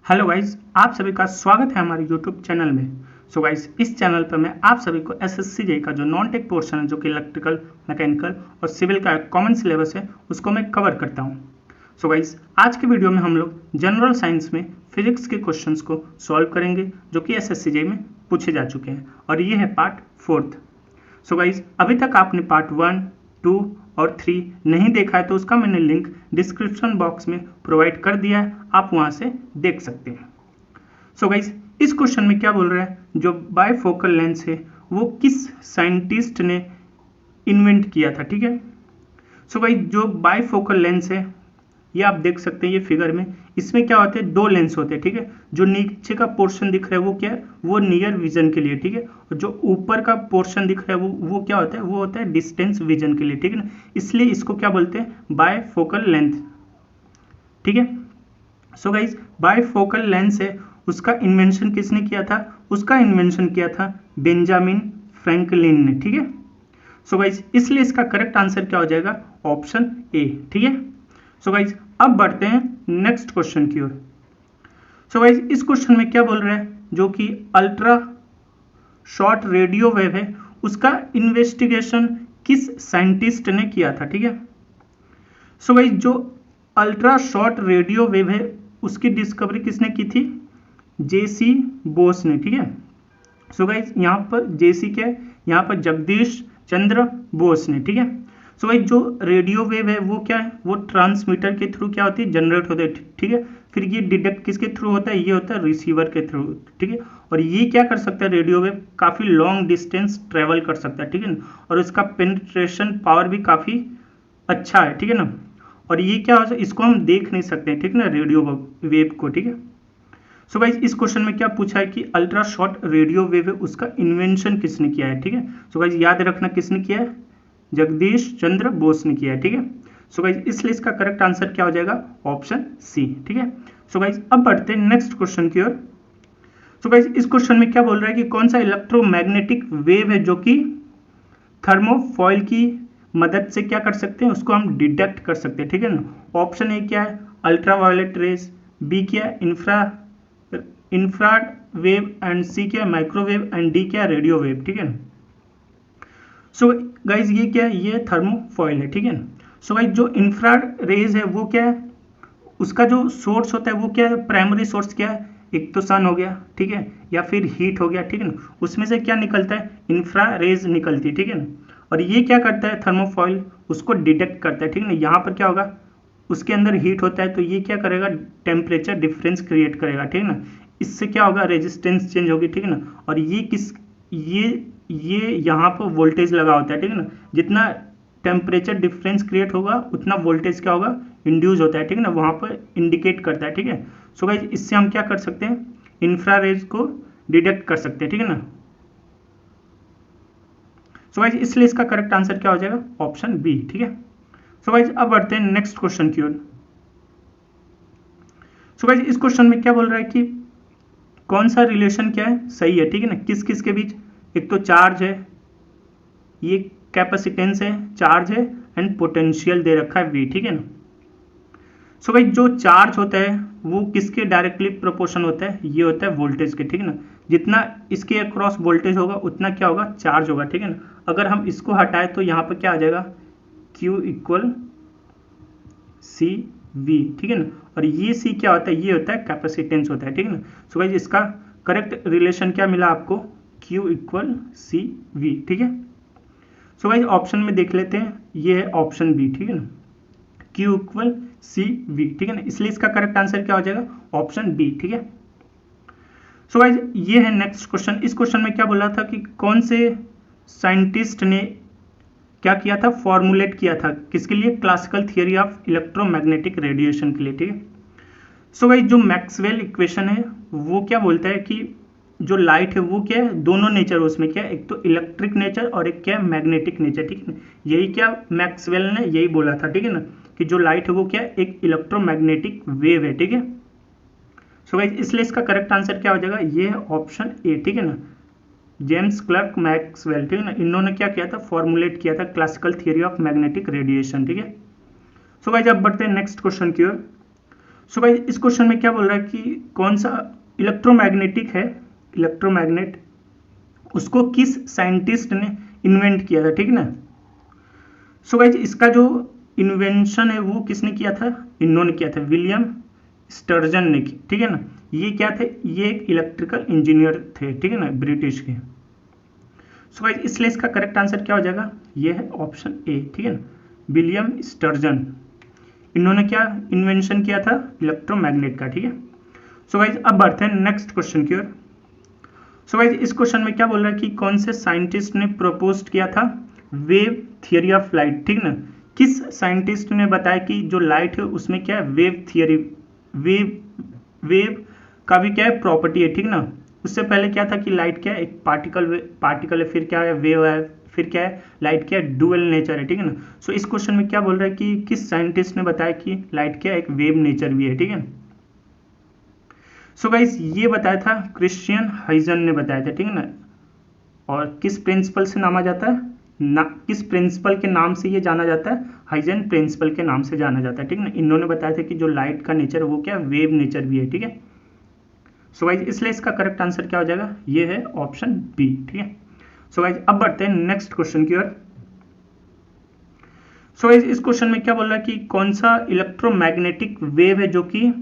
Hello guys, आप सभी का स्वागत है हमारे यूट्यूब चैनल में। सो गाइस, इस चैनल पर मैं आप सभी को एसएससी जेईई का जो नॉन टेक पोर्शन है, जो कि इलेक्ट्रिकल, मैकेनिकल और सिविल का कॉमन सिलेबस है, उसको मैं कवर करता हूँ। सो गाइस, आज के वीडियो में हम लोग जनरल साइंस में फिजिक्स के क्वेश्चंस को सॉल्व करेंगे, जो कि एसएससी जेईई में पूछे जा चुके हैं, और ये है पार्ट 4। सो गाइज, अभी तक आपने पार्ट 1, 2 और 3 नहीं देखा है तो उसका मैंने लिंक डिस्क्रिप्शन बॉक्स में प्रोवाइड कर दिया है, आप वहां से देख सकते हैं। सो गाइज, इस क्वेश्चन में क्या बोल रहा है, जो बायफोकल लेंस है वो किस साइंटिस्ट ने इन्वेंट किया था। ठीक है। सो गाइज, जो बायफोकल लेंस है ये आप देख सकते हैं, ये फिगर में इसमें क्या होते हैं, दो लेंस होते हैं। ठीक है। जो नीचे का पोर्शन दिख रहा है वो क्या है, वो नियर विजन के लिए। ठीक है। और जो ऊपर का पोर्शन दिख रहा है वो क्या होता है, वो होता है डिस्टेंस विजन के लिए। ठीक है ना, इसलिए इसको क्या बोलते हैं, बायफोकल लेंथ। ठीक है। सो गाइज, बायफोकल लेंस है, उसका इन्वेंशन किसने किया था, उसका इन्वेंशन किया था बेंजामिन फ्रैंकलिन ने। ठीक है। सो गाइज, इसलिए इसका करेक्ट आंसर क्या हो जाएगा, ऑप्शन ए। ठीक है। सो गाइज, अब बढ़ते हैं नेक्स्ट क्वेश्चन की ओर। सो गाइज, इस क्वेश्चन में क्या बोल रहा है, जो कि अल्ट्रा शॉर्ट रेडियो वेव है, उसका इन्वेस्टिगेशन किस साइंटिस्ट ने किया था। ठीक है। सो गाइज, जो अल्ट्रा शॉर्ट रेडियो वेव है उसकी डिस्कवरी किसने की थी, जेसी बोस ने। ठीक है। सो गाइज, यहाँ पर जेसी क्या है, यहाँ पर जगदीश चंद्र बोस ने। ठीक है। सो भाई, जो रेडियो वेव है वो क्या है, वो ट्रांसमीटर के थ्रू क्या होती है, जनरेट होते हैं। ठीक है। फिर ये डिटेक्ट किसके थ्रू होता है, ये होता है रिसीवर के थ्रू। ठीक है। और ये क्या कर सकता है, रेडियो वेव काफ़ी लॉन्ग डिस्टेंस ट्रेवल कर सकता है। ठीक है ना, और इसका पेनिट्रेशन पावर भी काफ़ी अच्छा है। ठीक है ना, और ये क्या हो, इसको हम देख नहीं सकते हैं। ठीक है ना, रेडियो वेव को। ठीक है। सो गाइज, इस क्वेश्चन में क्या पूछा है कि अल्ट्रा शॉर्ट रेडियो वेव है, उसका इन्वेंशन किसने किया है। ठीक है। सो गाइज, याद रखना किसने किया है, जगदीश चंद्र बोस ने किया है। ठीक है। सो गाइज, इसलिए इसका करेक्ट आंसर क्या हो जाएगा, ऑप्शन सी। ठीक है। सो गाइज, अब बढ़ते हैं नेक्स्ट क्वेश्चन की ओर। सो गाइज, इस क्वेश्चन में क्या बोल रहा है कि कौन सा इलेक्ट्रोमैग्नेटिक वेव है जो कि थर्मोफॉइल की मदद से क्या कर सकते हैं, उसको हम डिटेक्ट कर सकते हैं। ठीक है ना, ऑप्शन ए क्या है, अल्ट्रावायलेट रेज, बी क्या है, इंफ्रारेड वेव, एंड सी क्या है, माइक्रोवेव, एंड डी क्या है, रेडियो वेव। ठीक है ना। सो गाइज, ये क्या है, ये थर्मोफॉइल है। ठीक है ना। सो गाइज, जो इंफ्रारेड रेज है वो क्या है, उसका जो सोर्स होता है वो क्या है, प्राइमरी सोर्स क्या है, एक तो सन हो गया। ठीक है, या फिर हीट हो गया। ठीक है ना, उसमें से क्या निकलता है, इंफ्रारेज निकलती है। ठीक है ना, और ये क्या करता है, थर्मोफॉइल उसको डिटेक्ट करता है। ठीक है ना, यहाँ पर क्या होगा, उसके अंदर हीट होता है तो ये क्या करेगा, टेम्परेचर डिफरेंस क्रिएट करेगा। ठीक है ना, इससे क्या होगा, रेजिस्टेंस चेंज होगी। ठीक है ना, और ये यहाँ पर वोल्टेज लगा होता है। ठीक है ना, जितना टेम्परेचर डिफरेंस क्रिएट होगा उतना वोल्टेज क्या होगा, इंड्यूस होता है। ठीक है ना, वहाँ पर इंडिकेट करता है। ठीक है। सो गाइज, इससे हम क्या कर सकते हैं, इंफ्रारेज को डिटेक्ट कर सकते हैं। ठीक है ना। सो गाइज, इसलिए इसका करेक्ट आंसर क्या हो जाएगा, ऑप्शन बी। ठीक है। सो गाइज, अब बढ़ते हैं नेक्स्ट क्वेश्चन की ओर। सो गाइज, इस क्वेश्चन में क्या बोल रहा है कि कौन सा रिलेशन क्या है, सही है। ठीक है ना, किस किस के बीच, एक तो चार्ज है, ये कैपेसिटेंस है, चार्ज है, एंड पोटेंशियल दे रखा है वी। ठीक है ना। सो भाई, जो चार्ज होता है वो किसके डायरेक्टली प्रोपोर्शन होता है, ये होता है वोल्टेज के। ठीक है ना, जितना इसके अक्रॉस वोल्टेज होगा उतना क्या होगा, चार्ज होगा। ठीक है ना, अगर हम इसको हटाएं तो यहाँ पर क्या आ जाएगा, Q इक्वल सी वी। ठीक है ना, और ये सी क्या होता है, ये होता है कैपेसिटेंस होता है। ठीक है ना। सो गाइस, इसका करेक्ट रिलेशन क्या मिला आपको, Q इक्वल सी वी। ठीक है। सो गाइस, ऑप्शन में देख लेते हैं, ये है ऑप्शन बी। ठीक है ना, Q इक्वल सी वी। ठीक है ना, इसलिए इसका करेक्ट आंसर क्या हो जाएगा, ऑप्शन बी। ठीक है। सो गाइस, ये है नेक्स्ट क्वेश्चन। इस क्वेश्चन में क्या बोला था कि कौन से साइंटिस्ट ने क्या किया था, फॉर्मुलेट किया था, किसके लिए, classical theory of electromagnetic radiation के लिए। ठीक है। सो गाइस, जो मैक्सवेल इक्वेशन है वो क्या बोलता है कि जो लाइट है वो क्या है, दोनों नेचर उसमें क्या है, एक तो इलेक्ट्रिक नेचर और एक क्या है, मैग्नेटिक नेचर। ठीक है ना, यही क्या मैक्सवेल ने यही बोला था। ठीक है ना, कि जो लाइट है वो क्या है, एक इलेक्ट्रोमैग्नेटिक वेव है। ठीक है। सो गाइस, इसलिए इसका करेक्ट आंसर क्या हो जाएगा, ये है ऑप्शन ए। ठीक है ना, जेम्स क्लर्क मैक्सवेल। ठीक है ना, इन्होंने क्या किया था, फॉर्मुलेट किया था classical theory of magnetic radiation. ठीक है। सो गाइस, अब बढ़ते हैं नेक्स्ट क्वेश्चन की ओर। सो गाइस इस क्वेश्चन में क्या बोल रहा है कि कौन सा इलेक्ट्रोमैग्नेटिक है, इलेक्ट्रोमैग्नेट, उसको किस साइंटिस्ट ने इन्वेंट किया था, ठीक है ना। सो गाइस इसका जो इन्वेंशन है वो किसने किया था, इन्होंने किया था, विलियम स्टर्जन ने की, ठीक है ना। ये क्या थे, ये एक इलेक्ट्रिकल इंजीनियर थे, ठीक है ना, ब्रिटिश के। सो गाइस इसलिए इसका करेक्ट आंसर क्या हो जाएगा, ये है ऑप्शन ए, ठीक है ना, विलियम स्टर्जन। इन्होंने क्या इन्वेंशन किया था, इलेक्ट्रोमैग्नेट का, ठीक है। सो गाइस अब बढ़ते हैं नेक्स्ट क्वेश्चन की ओर। सो गाइस इस क्वेश्चन में क्या बोल रहा है कि कौन से साइंटिस्ट ने प्रपोज किया था वेव थियरी ऑफ लाइट, ठीक ना। किस साइंटिस्ट ने बताया कि जो लाइट है उसमें क्या है, वेव थियरी, वेव का भी क्या है प्रॉपर्टी है, ठीक ना। उससे पहले क्या था कि लाइट क्या है, एक पार्टिकल है, फिर क्या है वेव है, फिर क्या है लाइट क्या है डुअल नेचर है, ठीक है ना। सो इस क्वेश्चन में क्या बोल रहा है कि किस साइंटिस्ट ने बताया कि लाइट क्या एक वेव नेचर भी है, ठीक है। सो गाइस ये बताया था क्रिश्चियन हाइजन ने बताया था, ठीक है ना। और किस प्रिंसिपल से नामा जाता है ना, किस प्रिंसिपल के नाम से ये जाना जाता है, हाइजन प्रिंसिपल के नाम से जाना जाता है, ठीक है ना। इन्होंने बताया था कि जो लाइट का नेचर वो क्या वेव नेचर भी है, ठीक है। सो गाइस इसलिए इसका करेक्ट आंसर क्या हो जाएगा, ये है ऑप्शन बी, ठीक है। सो गाइस अब बढ़ते हैं नेक्स्ट क्वेश्चन की ओर। सो गाइस इस क्वेश्चन में क्या बोल रहा है कि कौन सा इलेक्ट्रोमैग्नेटिक वेव है जो कि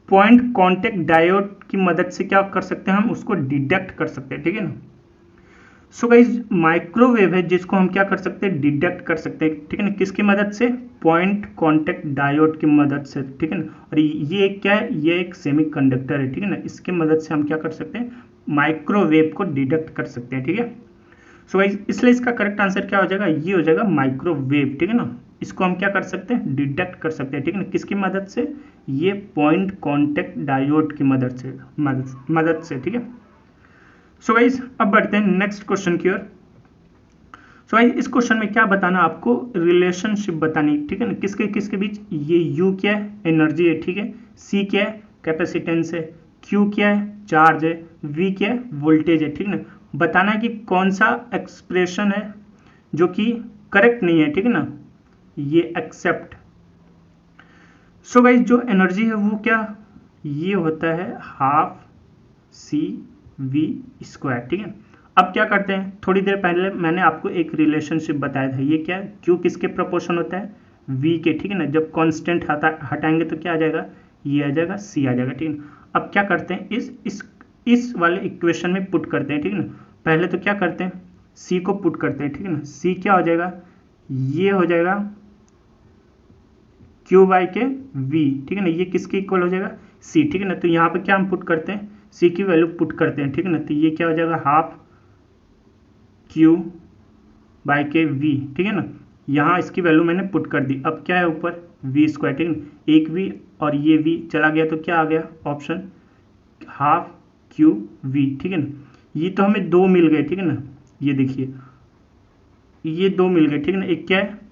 पॉइंट कांटेक्ट डायोड की मदद से क्या कर सकते हैं, हम उसको डिटेक्ट कर सकते हैं, ठीक है ना। सो गाइस माइक्रोवेव है जिसको हम क्या कर सकते हैं, डिटेक्ट कर सकते हैं, ठीक है ना, किसकी मदद से, पॉइंट कांटेक्ट डायोड की मदद से, ठीक है ना। और ये क्या है, ये एक सेमीकंडक्टर है, ठीक है ना, इसकी मदद से हम क्या कर सकते हैं, माइक्रोवेव को डिटेक्ट कर सकते हैं, ठीक है। सो गाइस इसलिए इसका करेक्ट आंसर क्या हो जाएगा, ये हो जाएगा माइक्रोवेव, ठीक है ना। इसको हम क्या कर सकते हैं, डिटेक्ट कर सकते हैं, ठीक है ना, किसकी मदद से, ये पॉइंट कांटेक्ट डायोड की मदद से, ठीक है। सो गाइस अब बढ़ते हैं नेक्स्ट क्वेश्चन की ओर। सो गाइस इस क्वेश्चन में क्या बताना, आपको रिलेशनशिप बतानी, ठीक है ना, किसके किसके बीच, ये U क्या है, एनर्जी है, ठीक है, C क्या है, कैपेसिटेंस है, Q क्या है, चार्ज है, V क्या है, वोल्टेज है, ठीक है ना। बताना है कि कौन सा एक्सप्रेशन है जो कि करेक्ट नहीं है, ठीक है ना, ये एक्सेप्ट। सो गाइस जो एनर्जी है वो क्या, ये होता है हाफ CV स्क्वायर, ठीक है। अब क्या करते हैं, थोड़ी देर पहले मैंने आपको एक रिलेशनशिप बताया था, ये क्या है, Q किसके प्रोपोर्शन होता है, V के, ठीक है ना। जब कांस्टेंट हटाएंगे तो क्या आ जाएगा, ये आ जाएगा C आ जाएगा, ठीक है। अब क्या करते हैं, इस वाले इक्वेशन में पुट करते हैं, ठीक है ना। पहले तो क्या करते हैं, C को पुट करते हैं, ठीक है ना। C क्या हो जाएगा, ये हो जाएगा Q बाई के V, ठीक है ना, ये किसके इक्वल हो जाएगा, C, ठीक है ना। तो यहाँ पे क्या हम पुट करते हैं, C की वैल्यू पुट करते हैं, ठीक है ना। तो ये क्या हो जाएगा, हाफ Q बाई के V, ठीक है ना। यहाँ इसकी वैल्यू मैंने पुट कर दी। अब क्या है ऊपर V स्क्वायर, ठीक है ना, एक V और ये V चला गया तो क्या आ गया ऑप्शन, हाफ QV, ठीक है ना। ये तो हमें दो मिल गए, ठीक है ना, ये देखिए ये दो मिल गए, ठीक है ना। एक क्या है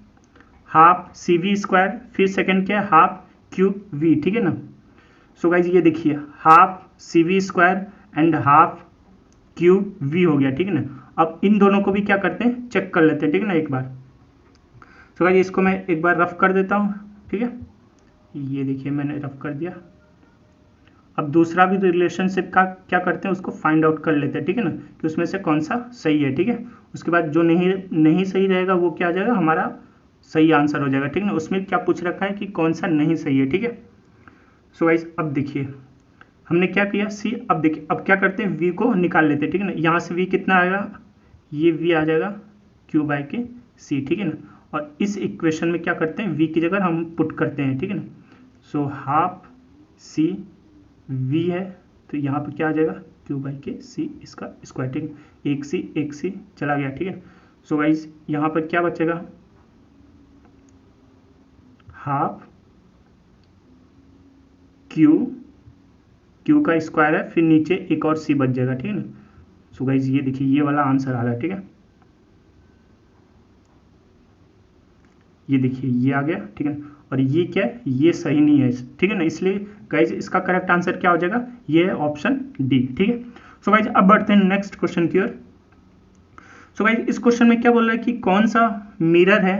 हाफ CV स्क्वायर, फिर सेकंड क्या है हाफ QV, ठीक है ना। सो गाइज ये देखिए half CV square and half QV हो गया, ठीक है ना। अब इन दोनों को भी क्या करते हैं, चेक कर लेते हैं, ठीक है ना एक बार। सो गाइज इसको मैं एक बार रफ कर देता हूँ, ठीक है, ये देखिए मैंने रफ कर दिया। अब दूसरा भी रिलेशनशिप का क्या करते हैं, उसको फाइंड आउट कर लेते हैं, ठीक है ना, कि उसमें से कौन सा सही है, ठीक है। उसके बाद जो नहीं सही रहेगा वो क्या आ जाएगा, हमारा सही आंसर हो जाएगा, ठीक है ना। उसमें क्या पूछ रखा है कि कौन सा नहीं सही है, ठीक है। सो गाइस अब देखिए हमने क्या किया, C, अब देखिए अब क्या करते हैं, V को निकाल लेते हैं, ठीक है ना। यहाँ से V कितना आएगा, ये V आ जाएगा Q बाई के C, ठीक है ना। और इस इक्वेशन में क्या करते हैं, V की जगह हम पुट करते हैं, ठीक है ना। सो हाफ CV है तो यहाँ पे क्या आ जाएगा, Q बाई के C इसका स्क्वायर, ठीक है, एक C चला गया, ठीक है। सो गाइस यहाँ पर क्या बचेगा, हाफ Q का स्क्वायर है, फिर नीचे एक और C बच जाएगा, ठीक है ना। सो गाइस ये देखिए ये वाला आंसर आ रहा है, ठीक है, ये देखिए ये आ गया, ठीक है। और ये क्या है, ये सही नहीं है, ठीक है ना। इसलिए गाइस इसका करेक्ट आंसर क्या हो जाएगा, ये है ऑप्शन D, ठीक है। सो गाइस अब बढ़ते हैं नेक्स्ट क्वेश्चन की ओर। सो गाइस इस क्वेश्चन में क्या बोल रहा है कि कौन सा मिरर है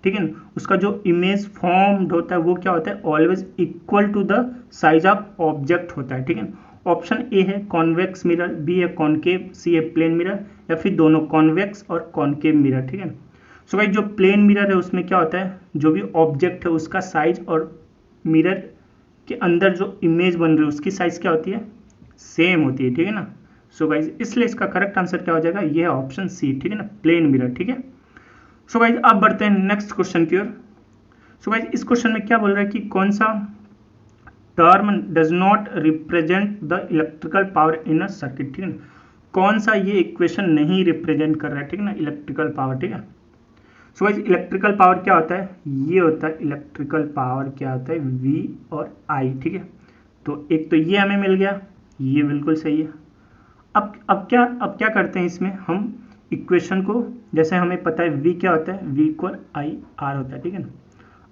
ठीक है ना, उसका जो इमेज फॉर्म्ड होता है वो क्या होता है, always equal to the size of object होता है। ठीक है, ऑप्शन ए है कॉन्वेक्स मिरर, बी है कॉनकेव, सी है प्लेन मिरर, या फिर दोनों कॉन्वेक्स और कॉनकेव मिरर। ठीक है, सो भाई जो प्लेन मिरर है उसमें क्या होता है, जो भी ऑब्जेक्ट है उसका साइज और मिरर के अंदर जो इमेज बन रही है उसकी साइज क्या होती है, सेम होती है। ठीक है ना, सो गाइज इसलिए इसका करेक्ट आंसर क्या हो जाएगा, ये है ऑप्शन सी। ठीक है ना, प्लेन मिरर। ठीक है, सो गाइज अब बढ़ते हैं नेक्स्ट क्वेश्चन की ओर। सो गाइज इस क्वेश्चन में क्या बोल रहा है कि कौन सा term does not represent the electrical power in a circuit. ठीक है ना, कौन सा ये इक्वेशन नहीं रिप्रेजेंट कर रहा है, ठीक है ना, इलेक्ट्रिकल पावर। ठीक है, सो गाइज इलेक्ट्रिकल पावर क्या होता है, ये होता है इलेक्ट्रिकल पावर क्या होता है, V और I। ठीक है, तो एक तो ये हमें मिल गया, ये बिल्कुल सही है। अब क्या करते हैं इसमें हम इक्वेशन को, जैसे हमें पता है V क्या होता है, V इक्वल I R होता है। ठीक है ना,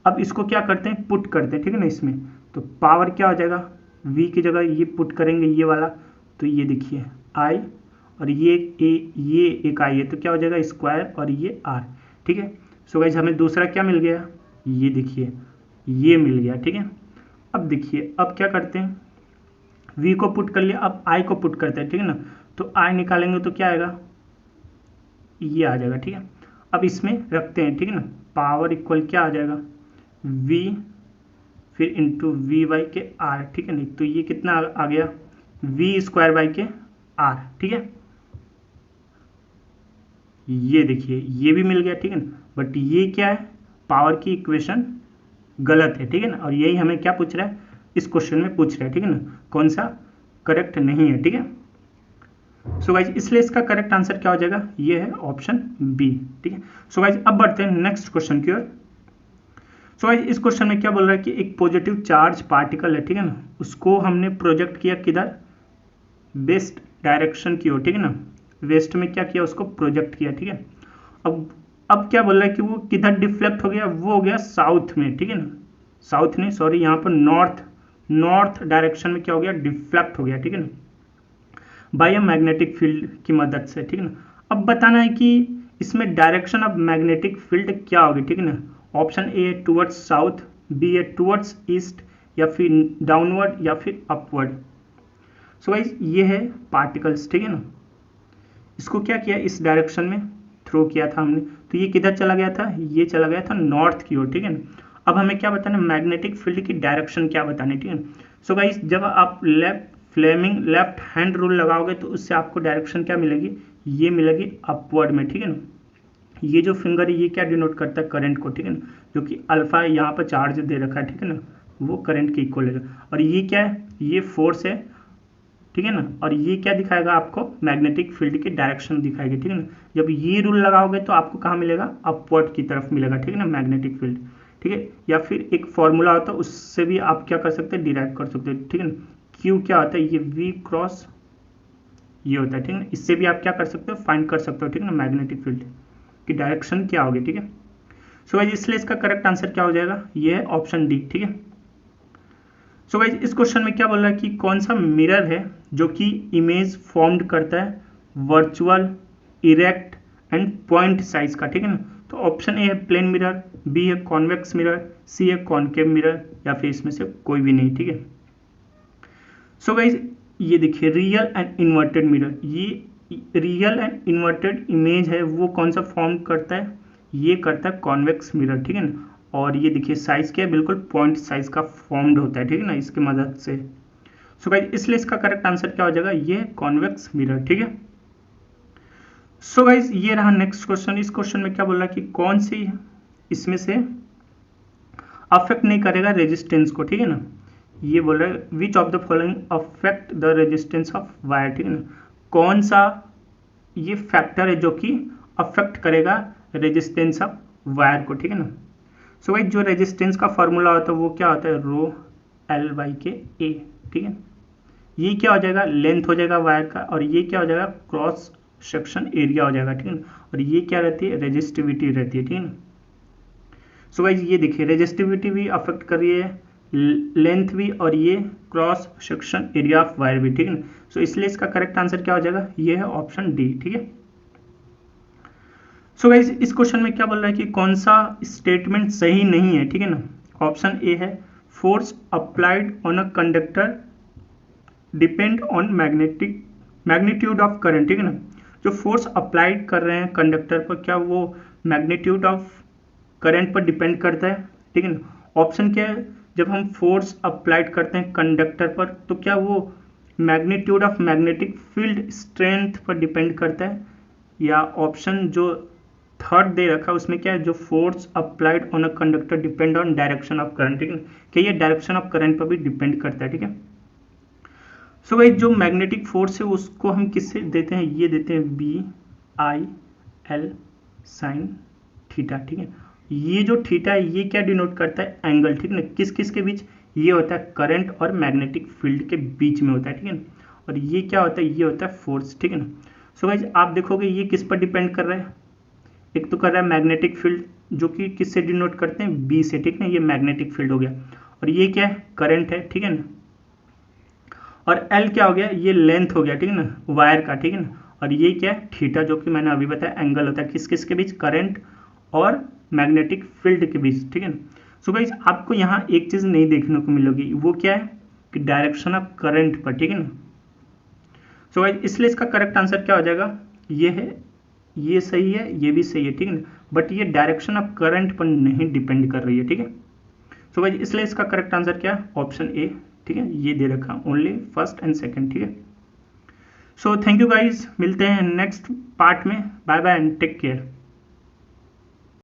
अब इसको क्या करते हैं, पुट करते हैं। ठीक है ना, इसमें तो पावर क्या हो जाएगा, V की जगह ये पुट करेंगे ये वाला, तो ये देखिए I और ये एक I है, तो क्या हो जाएगा स्क्वायर और ये R। ठीक है, सो गाइस हमें दूसरा क्या मिल गया, ये देखिए ये मिल गया। ठीक है, अब देखिए अब क्या करते हैं, V को पुट कर लिया, अब I को पुट करते हैं। ठीक है ना, तो I निकालेंगे तो क्या आएगा, ये आ जाएगा। ठीक है, अब इसमें रखते हैं। ठीक है ना, पावर इक्वल क्या आ जाएगा, V फिर इंटू V बाई के R। ठीक है ना, तो ये कितना आ गया, V स्क्वायर बाई के R। ठीक है, ये देखिए ये भी मिल गया। ठीक है ना, बट ये क्या है, पावर की इक्वेशन गलत है। ठीक है ना, और यही हमें क्या पूछ रहा है, इस क्वेश्चन में पूछ रहा है। ठीक है ना, कौन सा करेक्ट नहीं है। ठीक है, सो गाइज इसलिए इसका करेक्ट आंसर क्या हो जाएगा, ये है ऑप्शन बी। ठीक है, सो गाइज अब बढ़ते हैं नेक्स्ट क्वेश्चन की ओर। सो गाइज इस क्वेश्चन में क्या बोल रहा है कि एक पॉजिटिव चार्ज पार्टिकल है। ठीक है ना, उसको हमने प्रोजेक्ट किया किधर, वेस्ट डायरेक्शन की ओर। ठीक है ना, वेस्ट में क्या किया, उसको प्रोजेक्ट किया। ठीक है, अब क्या बोल रहा है कि वो किधर डिफ्लेक्ट हो गया, वो हो गया साउथ में। ठीक है ना, साउथ नहीं सॉरी, यहाँ पर नॉर्थ डायरेक्शन में क्या हो गया, डिफ्लेक्ट हो गया। ठीक है ना, बाय अ मैग्नेटिक फील्ड की मदद से। ठीक है ना, अब बताना है कि इसमें डायरेक्शन ऑफ मैग्नेटिक फील्ड क्या होगी। ठीक है ना, option A towards south, B है टुवर्ड्स ईस्ट, या फिर डाउनवर्ड, या फिर अपवर्ड। सो गाइस ये है पार्टिकल्स। ठीक है ना, इसको क्या किया, इस डायरेक्शन में थ्रो किया था हमने, तो ये किधर चला गया था, ये चला गया था नॉर्थ की ओर। ठीक है ना, अब हमें क्या बताना, मैग्नेटिक फील्ड की डायरेक्शन क्या बतानी। ठीक है, सो गाइस जब आप लेफ्ट हैंड रूल लगाओगे तो उससे आपको डायरेक्शन क्या मिलेगी, ये मिलेगी अपवर्ड में। ठीक है ना, ये जो फिंगर है ये क्या डिनोट करता है, करंट को। ठीक है ना, जो कि अल्फा यहाँ पर चार्ज दे रखा है। ठीक है ना, वो करंट के इक्वल है, और ये क्या है, ये फोर्स है। ठीक है ना, और ये क्या दिखाएगा आपको, मैग्नेटिक फील्ड की डायरेक्शन दिखाएगी। ठीक है ना, जब ये रूल लगाओगे तो आपको कहाँ मिलेगा, अपवर्ड की तरफ मिलेगा। ठीक है ना, मैग्नेटिक फील्ड। ठीक है, या फिर एक फॉर्मूला होता है उससे भी आप क्या कर सकते हैं, डिराइव कर सकते हैं। ठीक है ना, क्यू क्या होता है, ये V क्रॉस ये होता है। ठीक है ना, इससे भी आप क्या कर सकते हो, फाइंड कर सकते हो। ठीक है ना, मैग्नेटिक फील्ड की डायरेक्शन क्या होगी। ठीक है, सो गाइस इसलिए इसका करेक्ट आंसर क्या हो जाएगा, ये है ऑप्शन डी। ठीक है, सो गाइस इस क्वेश्चन में क्या बोल रहा है कि कौन सा मिरर है जो कि इमेज फॉर्म्ड करता है virtual, erect and point size का। ठीक है ना, तो ऑप्शन ए है प्लेन मिरर, बी है कॉन्वेक्स मिरर, सी है कॉनकेव मिरर, या फिर इसमें से कोई भी नहीं। ठीक है, सो गाइस ये देखिए रियल एंड इन्वर्टेड मिरर, ये रियल एंड इन्वर्टेड इमेज है वो कौन सा फॉर्म करता है, ये करता है कॉन्वेक्स मिरर। ठीक है ना, और ये देखिए साइज क्या है, बिल्कुल पॉइंट साइज का फॉर्म्ड होता है। ठीक है ना, इसकी मदद से। सो गाइस इसलिए इसका करेक्ट आंसर क्या हो जाएगा, ये कॉन्वेक्स मिरर। ठीक है, सो गाइस ये रहा नेक्स्ट क्वेश्चन। इस क्वेश्चन में क्या बोल रहा है कि कौन सी इसमें से अफेक्ट नहीं करेगा रेजिस्टेंस को। ठीक है ना, ये बोल रहा है which of the following affect the resistance of wire. ठीक है ना, कौन सा ये फैक्टर है जो कि अफेक्ट करेगा रेजिस्टेंस ऑफ वायर को। ठीक है ना, सो भाई जो रेजिस्टेंस का फॉर्मूला होता है वो क्या होता है, रो एल बाई के ए। ठीक है, ये क्या हो जाएगा, लेंथ हो जाएगा वायर का, और ये क्या हो जाएगा, क्रॉस सेक्शन एरिया हो जाएगा। ठीक है ना, और ये क्या रहती है, रेजिस्टिविटी रहती है। ठीक है ना, सो गाइस ये देखिए रेजिस्टिविटी भी अफेक्ट कर रही है, लेंथ भी, और ये cross section area of wire भी। ठीक है ना, सो इसलिए इसका करेक्ट आंसर क्या हो जाएगा, ये है ऑप्शन डी। ठीक है, सो गाइस इस क्वेश्चन में क्या बोल रहा है कि कौन सा स्टेटमेंट सही नहीं है, ठीक है ना। ऑप्शन ए है force applied on a conductor depend on magnitude of current, ठीक है ना। जो फोर्स अप्लाइड कर रहे हैं कंडक्टर पर, क्या वो मैग्नीट्यूड ऑफ करंट पर डिपेंड करता है, ठीक है ना। ऑप्शन क्या है, जब हम फोर्स अप्लाइड करते हैं कंडक्टर पर तो क्या वो magnitude of magnetic field strength पर डिपेंड करता है, या ऑप्शन जो थर्ड दे रखा है उसमें क्या है, जो force applied on a conductor depend on direction of current, ठीक है ना, कि ये डायरेक्शन ऑफ करंट पर भी डिपेंड करता है, ठीक है। सो भाई जो मैग्नेटिक फोर्स है उसको हम किससे देते हैं, ये देते हैं BIL साइन थीटा, ठीक है। ये जो थीटा है ये क्या डिनोट करता है, एंगल, ठीक है ना। किस किस के बीच, ये होता है करंट और मैग्नेटिक फील्ड के बीच में होता है, ठीक है ना। और ये क्या होता है, ये होता है फोर्स, ठीक है ना। सो गाइस आप देखोगे ये किस पर डिपेंड कर रहा है, एक तो कर रहा है मैग्नेटिक फील्ड जो कि किससे डिनोट करते हैं, B से, ठीक है ना। ये मैग्नेटिक फील्ड हो गया, और ये क्या है, करंट है, ठीक है ना। और L क्या हो गया, ये लेंथ हो गया, ठीक है ना, वायर का, ठीक है ना। और ये क्या है, थीटा, जो कि मैंने अभी बताया एंगल होता है किस किस के बीच, करंट और मैग्नेटिक फील्ड के बीच, ठीक है ना। सो गाइस आपको यहाँ एक चीज नहीं देखने को मिलेगी, वो क्या है कि डायरेक्शन ऑफ करंट पर, ठीक है ना। सो गाइस इसलिए इसका करेक्ट आंसर क्या हो जाएगा, ये है, ये सही है, ये भी सही है, ठीक है ना। बट ये डायरेक्शन ऑफ करंट पर नहीं डिपेंड कर रही है, ठीक है। सो गाइस इसलिए इसका करेक्ट आंसर क्या है, ऑप्शन ए, ठीक है। ये दे रखा ओनली फर्स्ट एंड सेकंड, ठीक है। सो थैंक यू गाइस, मिलते हैं नेक्स्ट पार्ट में, bye bye and take care.